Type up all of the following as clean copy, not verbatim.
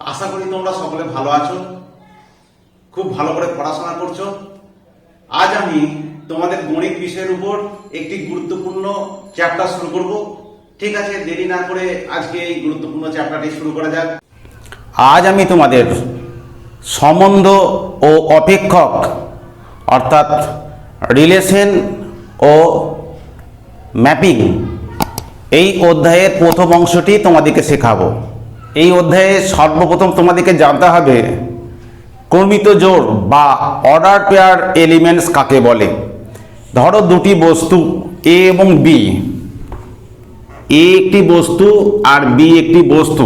আশা করি তোমরা সকলে ভালো আছো, খুব ভালো করে পড়াশোনা করছো। আজ আমি তোমাদের গণিত বিষয়ের উপর একটি গুরুত্বপূর্ণ চ্যাপ্টার শুরু করব। ঠিক আছে, দেরি না করে আজকে এই গুরুত্বপূর্ণ চ্যাপ্টারটি শুরু করা যাক। আজ আমি তোমাদের সম্বন্ধ ও অপেক্ষক অর্থাৎ রিলেশন ও ম্যাপিং এই অধ্যায়ের প্রথম অংশটি তোমাদেরকে শেখাবো। এই অধ্যায়ে সর্বপ্রথম তোমাদেরকে জানতে হবে ক্রমিত জোড় বা অর্ডার পেয়ার এলিমেন্টস কাকে বলে। ধরো দুটি বস্তু এ এবং বি, এ একটি বস্তু আর বি একটি বস্তু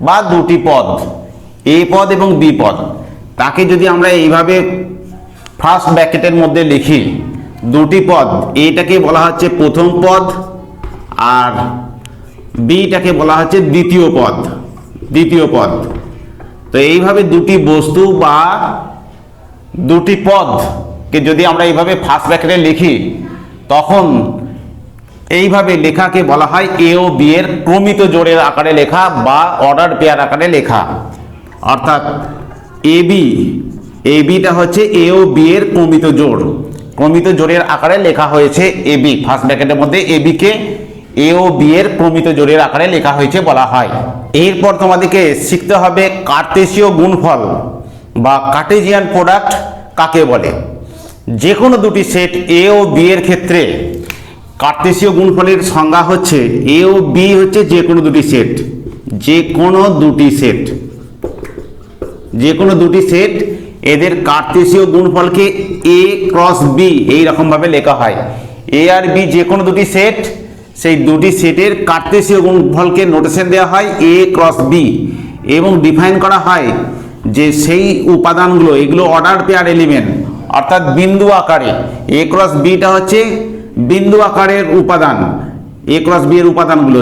বা দুটি পদ, এ পদ এবং বি পদ। তাকে যদি আমরা এইভাবে ফার্স্ট ব্র্যাকেটের মধ্যে লিখি, দুটি পদ, এটাকে বলা হচ্ছে প্রথম পদ আর বিটাকে বলা হচ্ছে দ্বিতীয় পদ। তো এইভাবে দুটি বস্তু বা দুটি পদকে যদি আমরা এইভাবে ফার্স্ট ব্র্যাকেটে লিখি, তখন এইভাবে লেখাকে বলা হয় এ ও বি এর ক্রমিত জোড়ের আকারে লেখা বা অর্ডার পেয়ার আকারে লেখা। অর্থাৎ এবিটা হচ্ছে এ ও বি এর ক্রমিত জোড়ের আকারে লেখা হয়েছে এবি। ফার্স্ট ব্র্যাকেটের মধ্যে এবিকে এ ও বি এর ক্রমিত জোড়ের আকারে লেখা হয়েছে বলা হয়। এরপর তোমাদেরকে শিখতে হবে কার্তেশীয় গুণফল বা কার্টেজিয়ান প্রোডাক্ট কাকে বলে। যে কোনো দুটি সেট এ ও বি এর ক্ষেত্রে কার্তেশীয় গুণফলের সংজ্ঞা হচ্ছে এ ও বি হচ্ছে যে কোনো দুটি সেট এদের কার্তেশীয় গুণফলকে এ ক্রস বি এইরকম ভাবে লেখা হয়। এ আর বি যে কোনো দুটি সেট, সেই দুটি সেটের কার্তেশীয় গুণফলকে নোটেশন দেওয়া হয় এ ক্রস বি এবং ডিফাইন করা হয় যে সেই উপাদানগুলো, এগুলো অর্ডার পেয়ার এলিমেন্ট অর্থাৎ বিন্দু আকারে। এ ক্রস বিটা হচ্ছে বিন্দু আকারের উপাদান, এ ক্রস বি এর উপাদানগুলো,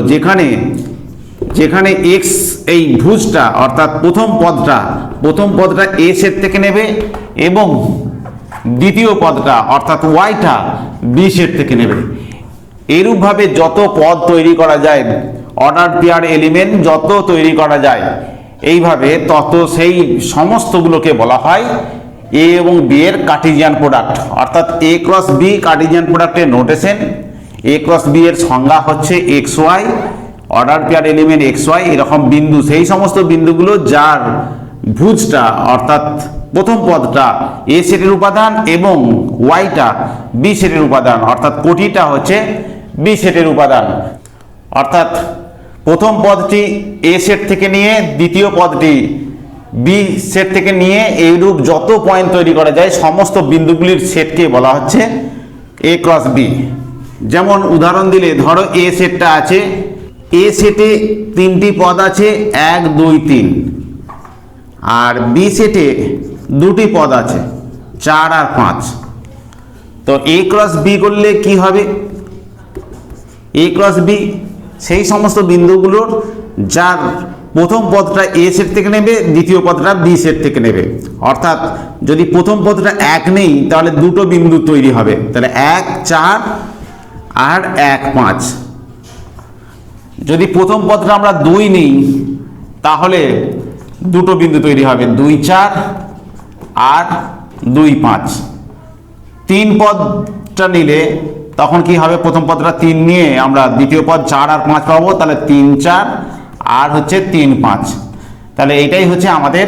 যেখানে এক্স এই ভুজটা অর্থাৎ প্রথম পদটা এ সেট থেকে নেবে এবং দ্বিতীয় পদটা অর্থাৎ ওয়াইটা বি সেট থেকে নেবে। এরূপভাবে যত পদ তৈরি করা যায়, অর্ডার পেয়ার এলিমেন্ট যত তৈরি করা যায় এইভাবে, তত সেই সমস্তগুলোকে বলা হয় এ এবং বি এর কার্টেজিয়ান প্রোডাক্ট। অর্থাৎ এ ক্রস বি কার্টেজিয়ান প্রোডাক্টের নোটেশন, এ ক্রস বি এর সংজ্ঞা হচ্ছে X Y, order pair element X Y এরকম বিন্দু, সেই সমস্ত বিন্দুগুলো যার ভুজটা অর্থাৎ প্রথম পদটা এ সেটের উপাদান এবং ওয়াইটা বি সেটের উপাদান অর্থাৎ কোটিটা হচ্ছে বি সেটের উপাদান। অর্থাৎ প্রথম পদটি এ সেট থেকে নিয়ে দ্বিতীয় পদটি বি সেট থেকে নিয়ে এইরূপ যত পয়েন্ট তৈরি করা যায় সমস্ত বিন্দুগুলির সেটকে বলা হচ্ছে এ ক্রস বি। যেমন উদাহরণ দিলে ধরো এ সেটটা আছে, এ সেটে তিনটি পদ আছে 1 2 3, আর বি সেটে দুটি পদ আছে 4 আর 5। তো এ ক্রস বি করলে কি হবে? এ ক্রস বি সেই সমস্ত বিন্দুগুলোর যার প্রথম পদটা এ সেট থেকে নেবে, দ্বিতীয় পদটা বি সেট থেকে নেবে। অর্থাৎ যদি প্রথম পদটা 1 নেই তাহলে দুটো বিন্দু তৈরি হবে, তাহলে 1 4 আর 1 5। যদি প্রথম পদটা আমরা 2 নিই তাহলে দুটো বিন্দু তৈরি হবে, 2 4 আর 2 5। 3 পদটা নিলে তখন কি হবে? প্রথম পদটা 3 নিয়ে আমরা দ্বিতীয় পদ 4 আর 5 পাবো, তাহলে 3 4 আর হচ্ছে 3 5। তাহলে এইটাই হচ্ছে আমাদের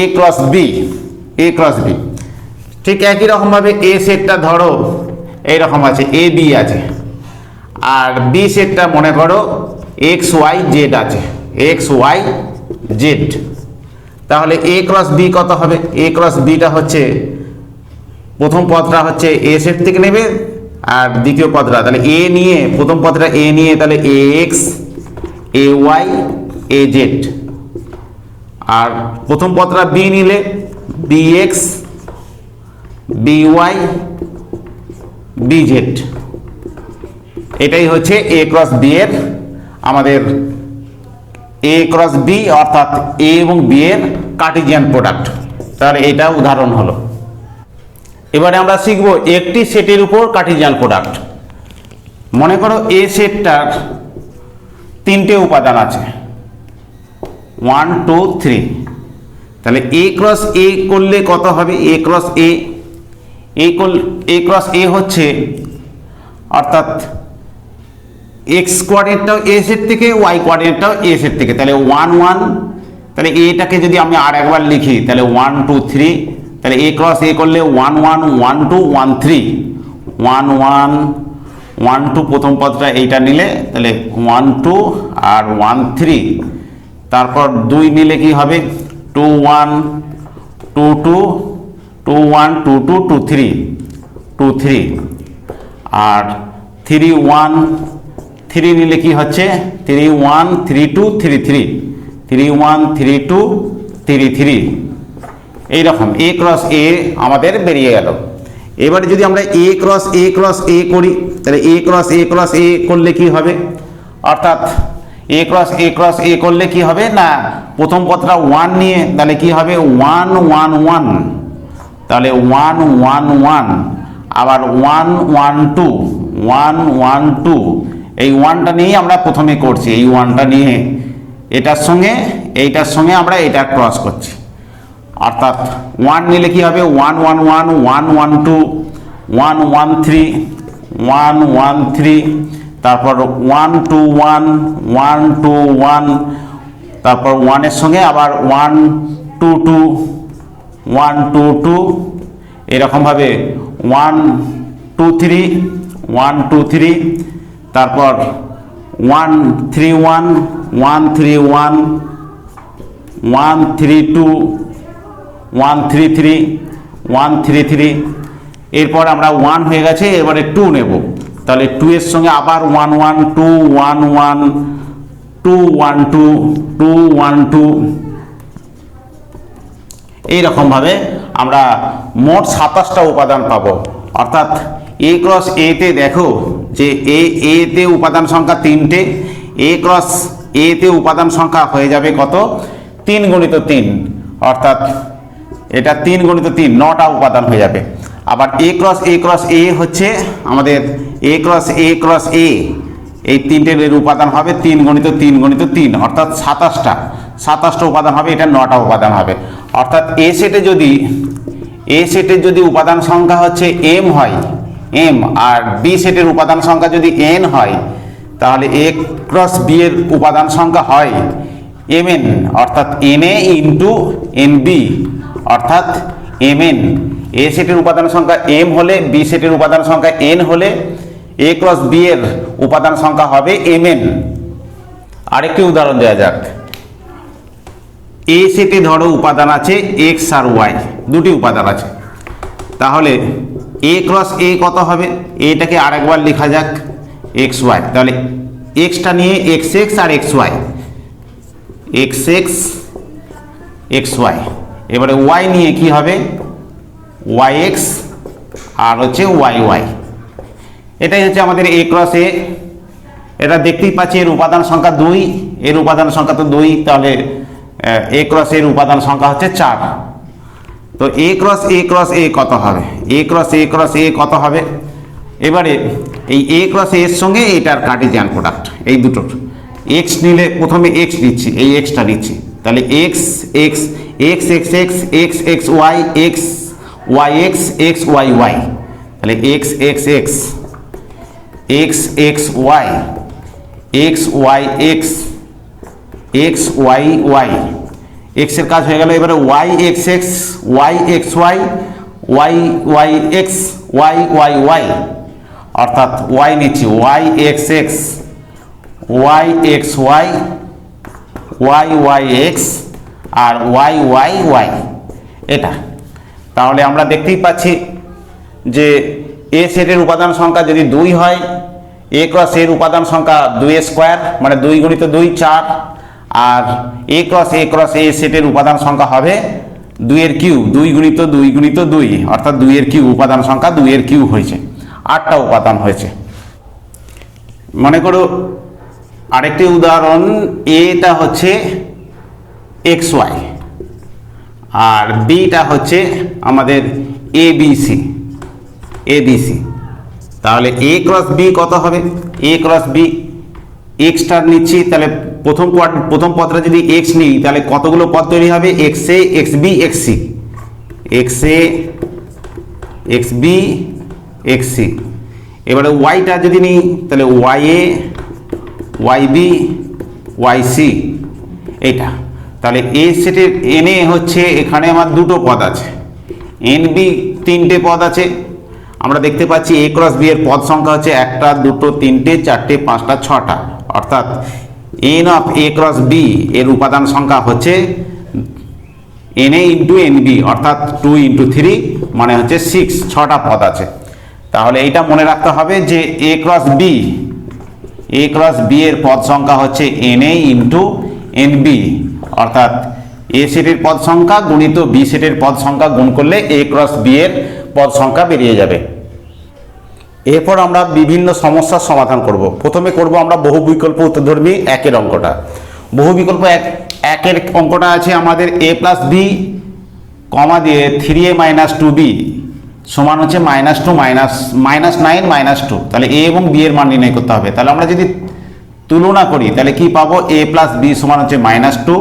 এ ক্রস বি। ঠিক একই রকম ভাবে এ সেটটা ধরো এইরকম আছে, এ বি আছে, আর বি সেটটা মনে করো এক্স ওয়াই জেড আছে, এক্স ওয়াই জেড। তাহলে এ ক্রস বি কত হবে? এ ক্রস বিটা হচ্ছে প্রথম পদটা হচ্ছে এ সেট থেকে নেবে আর দ্বিতীয় পদটা, তাহলে এ নিয়ে প্রথম পদটা এ নিয়ে তাহলে a x a y a z, আর প্রথম পদটা বি নিলে b x b y b z. এটাই হচ্ছে এ ক্রস বি এর আমাদের এ ক্রস বি অর্থাৎ এ এবং বি এর কার্টেজিয়ান প্রোডাক্ট। তাহলে এটা উদাহরণ হলো। এবারে আমরা শিখব একটি সেটের উপর কার্টেজিয়ান প্রোডাক্ট। মনে করো এ সেটটার 3টে উপাদান আছে, 1 2 3। তাহলে এ ক্রস এ করলে কত হবে? A cross A, A cross এ হচ্ছে অর্থাৎ এক্স কোঅর্ডিনেটটাও এ সেট থেকে, ওয়াই কোঅর্ডিনেটটাও এ সেট থেকে, তাহলে 1 1। তাহলে এটাকে যদি আমি আর একবার লিখি তাহলে 1 2 3, তাহলে এ ক্রস এ করলে 1 1 1 2 1 3, 1 1 1 2 প্রথম পদটা এইটা নিলে তাহলে 1 2 আর 1 3, তারপর 2 নিলে কি হবে 2 1 2 2 2 1 2 2 2 3 2 3, আর 3 1 3 নিলে কি হচ্ছে 3 1 3 2 3 3 3 1 3 2 3 3। এইরকম এ ক্রস এ আমাদের বেরিয়ে গেল। এবারে যদি আমরা এ ক্রস এ ক্রস এ করি তাহলে এ ক্রস এ ক্রস এ করলে কি হবে, অর্থাৎ এ ক্রস এ ক্রস এ করলে কি হবে না, প্রথম পদটা 1 নিয়ে তাহলে কি হবে 1 1 1, তাহলে 1 1 1, আবার 1 1 2 1 1 2, এই 1টা নিয়েই আমরা প্রথমে করছি, এই 1টা নিয়ে এইটার সঙ্গে আমরা এটা ক্রস করছি, অর্থাৎ 1 নিলে কি হবে 1 1 1 1 1 2 1 1 3 1 1 3, তারপর 1 2 1 1 2 1, তারপর 1 এর সঙ্গে আবার 1 2 2 1 2 2, এরকমভাবে 1 2 3 1 2 3, তারপর 1 3 1 1 3 1 1 3 2 1 3 3 1 3 3, এরপর আমরা 1 হয়ে গেছে, এবারে 2 নেব, তাহলে 2 এর সঙ্গে আবার 1 1 2 1 1 2 1 2 2 1 2, এইরকমভাবে আমরা মোট 27টা উপাদান পাবো। অর্থাৎ এ ক্রস এ তে দেখো যে এ তে উপাদান সংখ্যা 3টে, এ ক্রস এ তে উপাদান সংখ্যা হয়ে যাবে কত 3 গুণিত 3, অর্থাৎ এটা 3 গুণিত 3 9টা উপাদান হয়ে যাবে। আবার এ ক্রস এ হচ্ছে আমাদের এ ক্রস এ, এই 3টের এর উপাদান হবে 3 গুণিত 3 গুণিত 3, অর্থাৎ 27টা উপাদান হবে, এটা 9টা উপাদান হবে। অর্থাৎ এ সেটের যদি উপাদান সংখ্যা হচ্ছে m হয় m, আর বি সেটের উপাদান সংখ্যা যদি n হয়, তাহলে এ ক্রস বি এর উপাদান সংখ্যা হয় mn, অর্থাৎ na ইন্টু nb, অর্থাৎ mn। এ সেটের উপাদান সংখ্যা m হলে, বি সেটের উপাদান সংখ্যা n হলে এ ক্রস বি এর উপাদান সংখ্যা হবে mn। আরেকটি উদাহরণ দেওয়া যাক। এ সেটে ধরো উপাদান আছে x আর y, দুটি উপাদান আছে, তাহলে এ ক্রস এ কত হবে, এটাকে আরেকবার লেখা যাক xy, তাহলে xটা নিয়ে xx আর xy, xx xy, এবারে y নিয়ে কি হবে yx আর হচ্ছে yy, এটাই হচ্ছে আমাদের এ ক্রস এ। এটা দেখতেই পাচ্ছি এর উপাদান সংখ্যা 2, এর উপাদান সংখ্যা তো 2, তাহলে এ ক্রস এর উপাদান সংখ্যা হচ্ছে 4। তো এ ক্রস এ কত হবে, এ ক্রস এ কত হবে, এবারে এই এ ক্রস এর সঙ্গে এটার কার্টেসিয়ান প্রোডাক্ট, এই দুটোর x নিলে প্রথমে x নিচ্ছি, এই xটা নিচ্ছি, তাহলে x x x x x x x y x y x x y y, তাহলে x x x x x y x y x x y y, x এর কাজ হয়ে গেল। এবারে y x x y x y y y x y y y, অর্থাৎ y নিচ্ছি y x x y x y y y x আর y y y, এটা। তাহলে আমরা দেখতেই পাচ্ছি যে এ সেটের উপাদান সংখ্যা যদি 2 হয়, এ ক্রস এর উপাদান সংখ্যা 2 স্কোয়ার মানে 2 গুণিত 2 4, আর এ ক্রস এ সেটের উপাদান সংখ্যা হবে 2 এর কিউব, 2 গুণিত 2 গুণিত 2, অর্থাৎ 2 এর কিউব, উপাদান সংখ্যা 2 এর কিউব হয়েছে, 8টা উপাদান হয়েছে। মনে করো আরেকটি উদাহরণ, এটা হচ্ছে xy আর বিটা হচ্ছে আমাদের abc, তাহলে এ ক্রস বি কত হবে, এ ক্রস বি এক্সটা নিচ্ছি, তাহলে প্রথম পদটা যদি এক্স নিই তাহলে কতগুলো পদ তৈরি হবে, x a, x b, x c, x a, x b, x c. এবারে ওয়াইটা যদি নিই তাহলে y a, y b, y c, এটা। তাহলে এ সেটের এন এ হচ্ছে এখানে আমার দুটো পদ আছে, এন বি তিনটে পদ আছে। আমরা দেখতে পাচ্ছি এ ক্রস বি এর পদ সংখ্যা হচ্ছে একটা, দুটো, তিনটে, চারটে, পাঁচটা, ছটা। অর্থাৎ n of A cross B এর উপাদান সংখ্যা হচ্ছে n A into n B, অর্থাৎ 2 ইন্টু 3 মানে হচ্ছে 6, 6টা পদ আছে। তাহলে এইটা মনে রাখতে হবে যে এ ক্রস বি এর পদ সংখ্যা হচ্ছে n A into n B, অর্থাৎ এ সেটের পদ সংখ্যা গুণিত বি সেটের পদ সংখ্যা গুণ করলে এ ক্রস বি এর পদ সংখ্যা বেরিয়ে যাবে। এরপর আমরা বিভিন্ন সমস্যার সমাধান করব। প্রথমে করব আমরা বহু বিকল্প উত্তরধর্মী একের অঙ্কটা। বহু বিকল্প একের অঙ্কটা আছে আমাদের এ প্লাস বি কমা দিয়ে 3a মাইনাস 2b সমান হচ্ছে -2 -9 -2। তাহলে এ এবং বি এর মান নির্ণয় করতে হবে। তাহলে আমরা যদি তুলনা করি তাহলে কি পাবো, a প্লাস বি সমান হচ্ছে -2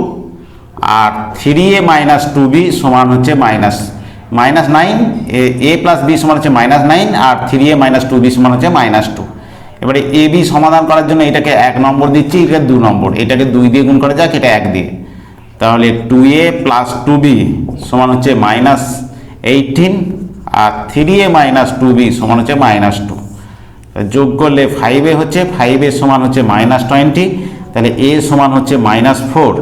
আর 3a মাইনাস 2b সমান হচ্ছে -9। এ প্লাস বি সমান হচ্ছে -9 আর 3a মাইনাস 2b সমান হচ্ছে -2। এবারে এ বি সমাধান করার জন্য এটাকে 1 নম্বর দিচ্ছি, এটা 2 নম্বর, এটাকে 2 দিয়ে গুণ করা যাক, এটা 1 দিয়ে। তাহলে 2a প্লাস 2b সমান হচ্ছে -18 আর 3a মাইনাস 2b সমান হচ্ছে -2। যোগ করলে 5a হচ্ছে, 5a সমান হচ্ছে -20। তাহলে a সমান হচ্ছে -4,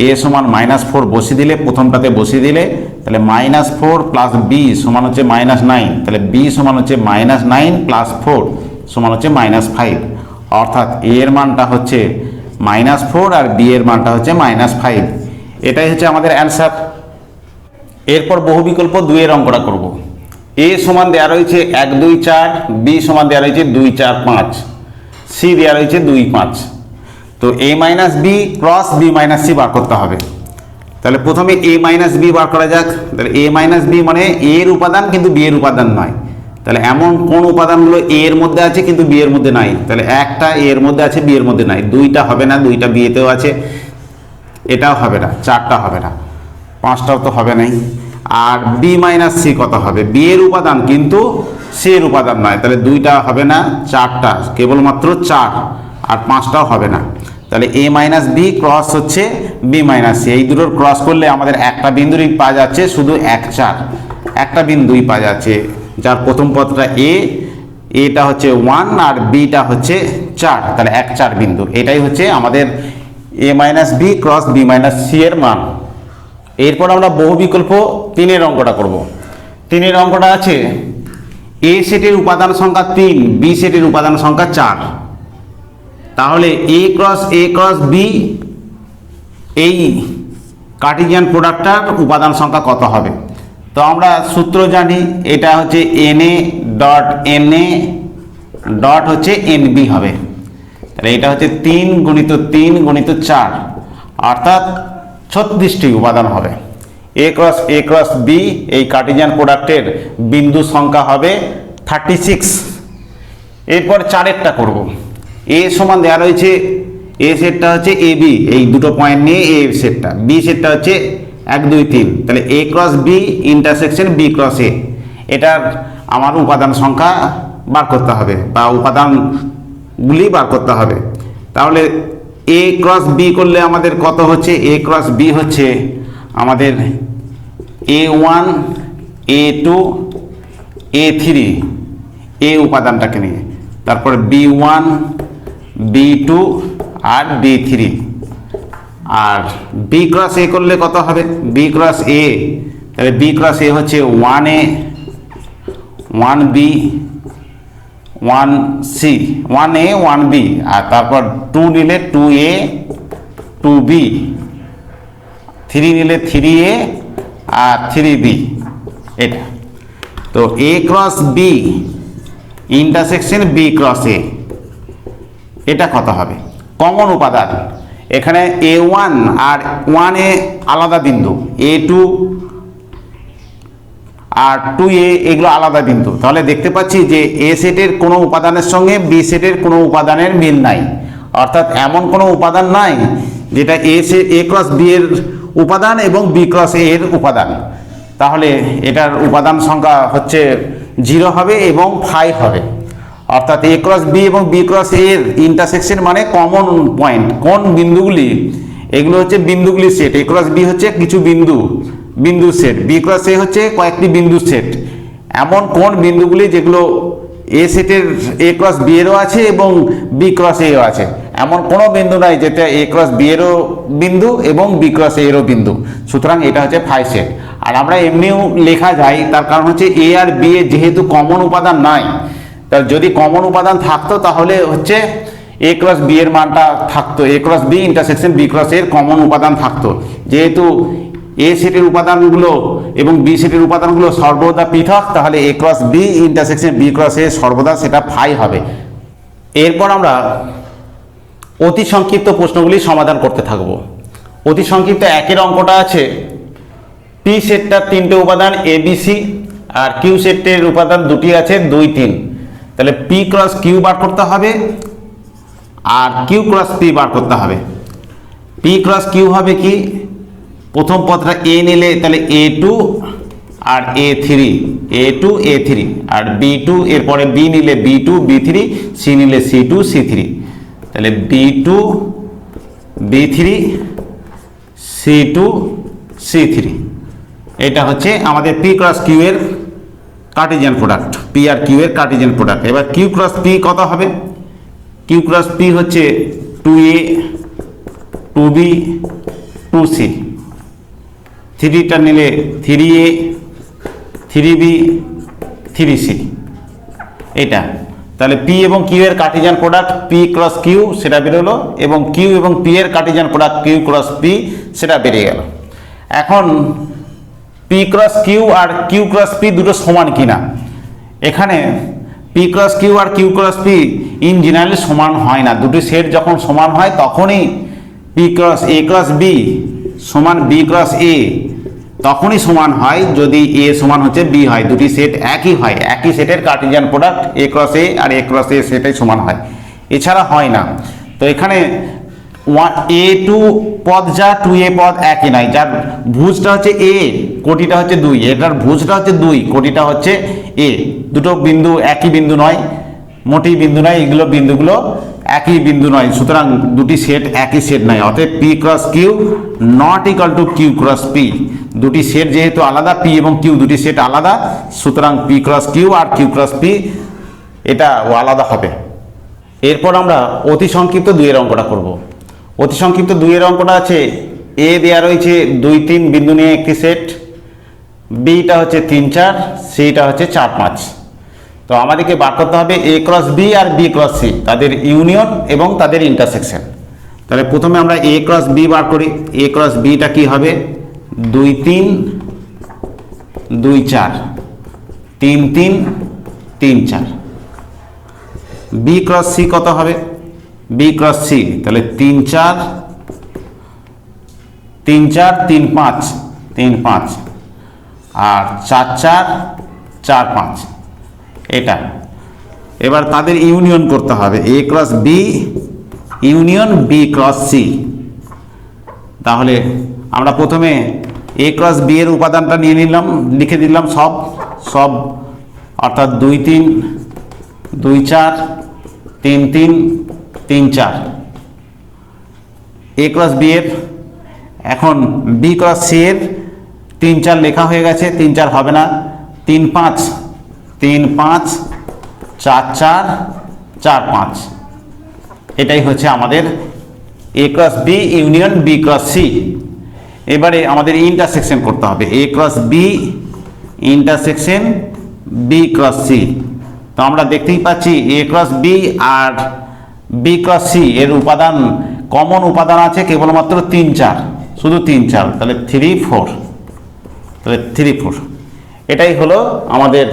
a সমান -4 বসিয়ে দিলে, প্রথমটাতে বসিয়ে দিলে তাহলে -4 প্লাস b সমান হচ্ছে -9। তাহলে b সমান হচ্ছে -9 প্লাস 4 সমান হচ্ছে -5, অর্থাৎ a এর মানটা হচ্ছে -4 আর b এর মানটা হচ্ছে -5। এটাই হচ্ছে আমাদের অ্যান্সার। এরপর বহু বিকল্প 2 এর অঙ্কটা করব। a সমান দেওয়া রয়েছে 1 2 4, b সমান দেওয়া রয়েছে 2 4 5, c দেওয়া রয়েছে 2 5। তো a minus B cross B minus C বার করতে হবে। তাহলে প্রথমে a মাইনাস বি বার করা যাক। তাহলে a মাইনাস বি মানে a এর উপাদান কিন্তু b এর উপাদান নয়। তাহলে এমন কোন উপাদানগুলো a এর মধ্যে আছে কিন্তু b এর মধ্যে নাই? তাহলে একটা a এর মধ্যে আছে, b এর মধ্যে নাই। 2টা হবে না, 2টা b এতেও আছে, এটাও হবে না। 4টা হবে না, 5টাও তো হবে নাই। আর b মাইনাস সি কত হবে? b এর উপাদান কিন্তু c এর উপাদান নয়। তাহলে 2টা হবে না, 4টা, কেবলমাত্র 4, আর 5টাও হবে না। তাহলে a মাইনাস বি ক্রস হচ্ছে b মাইনাস সি, এই দুটোর ক্রস করলে আমাদের একটা বিন্দুরই পাওয়া যাচ্ছে শুধু 1 4, একটা বিন্দুই পাওয়া যাচ্ছে, যার প্রথম পদটা a, এটা হচ্ছে 1 আর bটা হচ্ছে 4। তাহলে 1 4 বিন্দু, এটাই হচ্ছে আমাদের a minus B cross b minus C এর মান। এরপর আমরা বহু বিকল্প 3 এর অঙ্কটা করব। 3 এর অঙ্কটা আছে a সেটের উপাদান সংখ্যা 3, b সেটের উপাদান সংখ্যা 4। তাহলে a ক্রস b এই কার্টেসিয়ান প্রোডাক্টটার উপাদান সংখ্যা কত হবে? তো আমরা সূত্র জানি, এটা হচ্ছে na ডট হচ্ছে nb হবে। তাহলে এটা হচ্ছে 3 গুণিত 3 গুণিত 4, অর্থাৎ 36টি উপাদান হবে। a ক্রস b এই কার্টেসিয়ান প্রোডাক্টের বিন্দু সংখ্যা হবে 36। এরপর 4এরটা করব। a সমান দেওয়া রয়েছে, a সেটটা হচ্ছে এ বি, এই দুটো পয়েন্ট নিয়ে a সেটটা, b সেটটা হচ্ছে 1 2 3। তাহলে a cross b intersection b cross a, এটার আমার উপাদান সংখ্যা বার করতে হবে বা উপাদানগুলি বার করতে হবে। তাহলে a ক্রস b করলে আমাদের কত হচ্ছে? a ক্রস b হচ্ছে আমাদের a1 a2 a3, a উপাদানটাকে নিয়ে, তারপর b1 b2 আর b3। আর b ক্রস a করলে কত হবে? b ক্রস a, তাহলে b ক্রস a হচ্ছে 1a 1b 1c, 1a 1b, আর তারপর 2 নিলে 2a 2b, 3 নিলে 3a আর 3b, এটা। তো a cross b intersection b cross a, এটা কত হবে? কমন উপাদান এখানে a1 আর 1a আলাদা বিন্দু, a2 আর 2a এগুলো আলাদা বিন্দু। তাহলে দেখতে পাচ্ছি যে a সেটের কোনো উপাদানের সঙ্গে b সেটের কোনো উপাদানের মিল নাই, অর্থাৎ এমন কোনো উপাদান নাই যেটা এ ক্রস বি এর উপাদান এবং বি ক্রস এ এর উপাদান, তাহলে এটার উপাদান সংখ্যা হচ্ছে 0 হবে এবং 5 হবে। অর্থাৎ এ ক্রস বি এবং বি ক্রস এ এর ইন্টারসেকশন মানে কমন পয়েন্ট, কোন বিন্দুগুলি, এগুলো হচ্ছে বিন্দুগুলির সেট। এ ক্রস বি হচ্ছে কিছু বিন্দুর সেট, বি ক্রস এ হচ্ছে কয়েকটি বিন্দুর সেট। এমন কোন বিন্দুগুলি যেগুলো এ সেটের এ ক্রস বি এরও আছে এবং বি ক্রস এও আছে, এমন কোনো বিন্দু নাই যেটা এ ক্রস বি এরও বিন্দু এবং বি ক্রস এরও বিন্দু। সুতরাং এটা হচ্ছে 5 সেট। আর আমরা এমনিও লেখা যায়, তার কারণ হচ্ছে এ আর বি এর যেহেতু কমন উপাদান নাই, তার যদি কমন উপাদান থাকতো তাহলে হচ্ছে এ ক্রস বি এর মানটা থাকতো, A cross B intersection B cross এর কমন উপাদান থাকতো। যেহেতু এ সেটের উপাদানগুলো এবং বি সেটের উপাদানগুলো সর্বদা পৃথক, তাহলে A cross B intersection B cross A সর্বদা সেটা 5 হবে। এরপর আমরা অতি সংক্ষিপ্ত প্রশ্নগুলি সমাধান করতে থাকব। অতি সংক্ষিপ্ত 1-এর অঙ্কটা আছে পি সেটটার 3টে উপাদান A B C, R Q সেটের উপাদান 2টি আছে 2, 3। তাহলে পি ক্রস কিউ বার করতে হবে আর কিউ ক্রস পি বার করতে হবে। পি ক্রস কিউ হবে কি, প্রথম পদটা এ নিলে তাহলে A2 আর A3, A2 A3, আর B2 এরপরে বি নিলে B2 B3, সি নিলে C2 C3, তাহলে B2 B3 C2 C3। এটা হচ্ছে আমাদের পি ক্রস কিউ এর Cartesian product, P R Q এর কার্টেসিয়ান প্রোডাক্ট। এবার কিউ ক্রস পি কত হবে? কিউ ক্রস পি হচ্ছে 2A 2B 2C, 3টা নিলে 3A 3B 3C, এটা। তাহলে পি এবং কিউ এর Cartesian product P cross Q সেটা বেরোলো, এবং কিউ এবং পি এর Cartesian product Q cross P সেটা বেরিয়ে গেল। এখন পি ক্রস কিউ আর কিউ ক্রস পি দুটো সমান কিনা, এখানে পি ক্রস কিউ আর Q cross P in generally সমান হয় না। দুটি সেট যখন সমান হয় তখনই P cross A cross B সমান বি ক্রস এ তখনই সমান হয় যদি এ সমান হচ্ছে বি হয়, দুটি সেট একই হয়, একই সেটের Cartesian product A cross A R A cross এ সেটাই সমান হয়, এছাড়া হয় না। তো এখানে A2 পদ যা 2A পদ একই নাই, যার ভুজটা হচ্ছে এ, কোটিটা হচ্ছে 2, এটার ভুজটা হচ্ছে 2, কোটিটা হচ্ছে এ। দুটো বিন্দু একই বিন্দু নয়, মোটেই বিন্দু নয়, এগুলো বিন্দুগুলো একই বিন্দু নয়, সুতরাং দুটি সেট একই সেট নয়। অতএব P cross Q not equal to Q cross P. দুটি সেট যেহেতু আলাদা, পি এবং কিউ দুটি সেট আলাদা, সুতরাং পি ক্রস কিউ আর কিউ ক্রস পি এটা আলাদা হবে। এরপর আমরা অতি সংক্ষিপ্ত 2-এর অঙ্কটা করব। অতি সংক্ষিপ্ত 2-এর অঙ্কটা আছে এ দেওয়া রয়েছে 2, 3 বিন্দু নিয়ে একটি সেট, বিটা হচ্ছে 3, 4, সিটা হচ্ছে 4, 5। তো আমাদেরকে বার করতে হবে এ ক্রস বি আর বি ক্রস সি, তাদের ইউনিয়ন এবং তাদের ইন্টারসেকশন। তাহলে প্রথমে আমরা এ ক্রস বি বার করি। এ ক্রস বিটা কি হবে? 2, 3 2, 4 3, 3 3, 4। বি ক্রস সি কত হবে? বি ক্রস সি তাহলে 3, 4 3, 4 3, 5 3, 5 আর 4, 4 4, 5, এটা। এবার তাদের ইউনিয়ন করতে হবে, A cross B union B cross C. তাহলে আমরা প্রথমে এ ক্রস বি এর উপাদানটা নিয়ে নিলাম, লিখে দিলাম সব, অর্থাৎ 2, 3 2, 4 3, 3 3, 4 এ ক্রস বি এর। এখন বি ক্রস সি এর 3, 4 লেখা হয়ে গেছে, 3, 4 হবে না, 3, 5 3, 5 4, 4 4, 5। এটাই হচ্ছে আমাদের A cross B union B cross C. এবারে আমাদের ইন্টারসেকশন করতে হবে, A cross B intersection B cross C. তো আমরা দেখতেই পাচ্ছি এ ক্রস বি আর বি ক্রস সি এর উপাদান, কমন উপাদান আছে কেবলমাত্র 3, 4, শুধু 3, 4, তাহলে 3, 4, তাহলে 3, 4। এটাই হলো আমাদের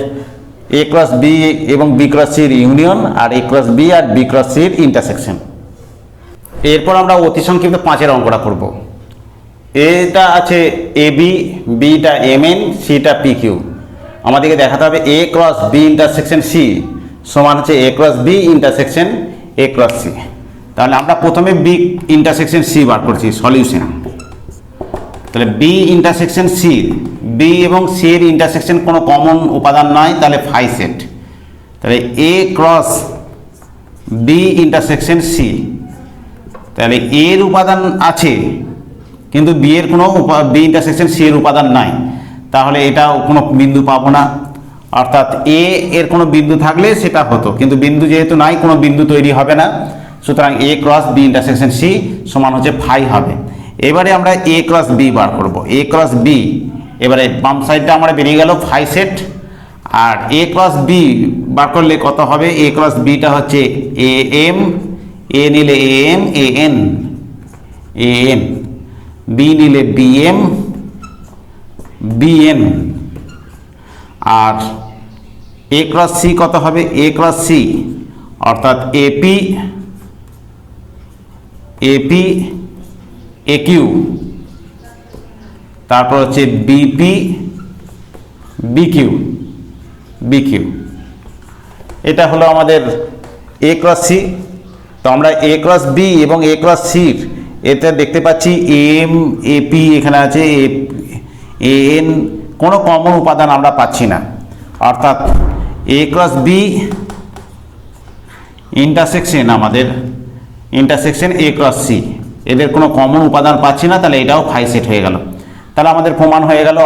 এ ক্রস বি এবং বি ক্রস সির ইউনিয়ন আর এ ক্রস বি আর বি ক্রস সির ইন্টারসেকশন। এরপর আমরা অতি সংক্ষিপ্ত 5-এর অঙ্কটা করব। এটা আছে এ বি, বিটা এম এন, সিটা পি কিউ। আমাদেরকে দেখাতে হবে A cross B intersection C সমান হচ্ছে A cross B intersection A cross C. তাহলে আমরা প্রথমে বি ইন্টারসেকশন সি বার করছি সলিউশন। তাহলে বি ইন্টারসেকশন সি, বি এবং সি এর ইন্টারসেকশন কোনো কমন উপাদান নয়, তাহলে ফাই সেট। তাহলে A cross B intersection C, তাহলে এর উপাদান আছে কিন্তু বি এর কোনো বি ইন্টারসেকশন সি এর উপাদান নাই, তাহলে এটাও কোনো বিন্দু পাবো না। অর্থাৎ এ এর কোনো বিন্দু থাকলে সেটা হতো, কিন্তু বিন্দু যেহেতু নাই কোনো বিন্দু তৈরি হবে না, সুতরাং এ ক্রস বি ইন্টারসেকশন সি সমান হচ্ছে ফাই হবে। এবারে আমরা এ ক্রস বি বার করব। এ ক্রস বি, এবারে বাম সাইডটা আমরা বেরিয়ে গেল phi set, R A cross B বার করলে কত হবে? এ ক্রস বিটা হচ্ছে এ এম, এ নিলে A M, A N, A N, B নিলে বি এম, বি এন, আর এ ক্রস সি কত হবে? এ ক্রস সি অর্থাৎ এপি, এপি, এ কিউ, তারপর হচ্ছে BP, B Q, B Q. এটা হলো আমাদের এ ক্রস সি। তো আমরা এ ক্রস বি এবং এ ক্রস সির এটা দেখতে পাচ্ছি এম, এপি এখানে আছে, এ এন, কোনো কমন উপাদান আমরা পাচ্ছি না। অর্থাৎ এ ক্রস বি ইন্টারসেকশন, আমাদের ইন্টারসেকশন এ ক্রস সি, এদের কোনো কমন উপাদান পাচ্ছি না, তাহলে এটাও ফাই সেট হয়ে গেল। তাহলে আমাদের প্রমাণ হয়ে গেল।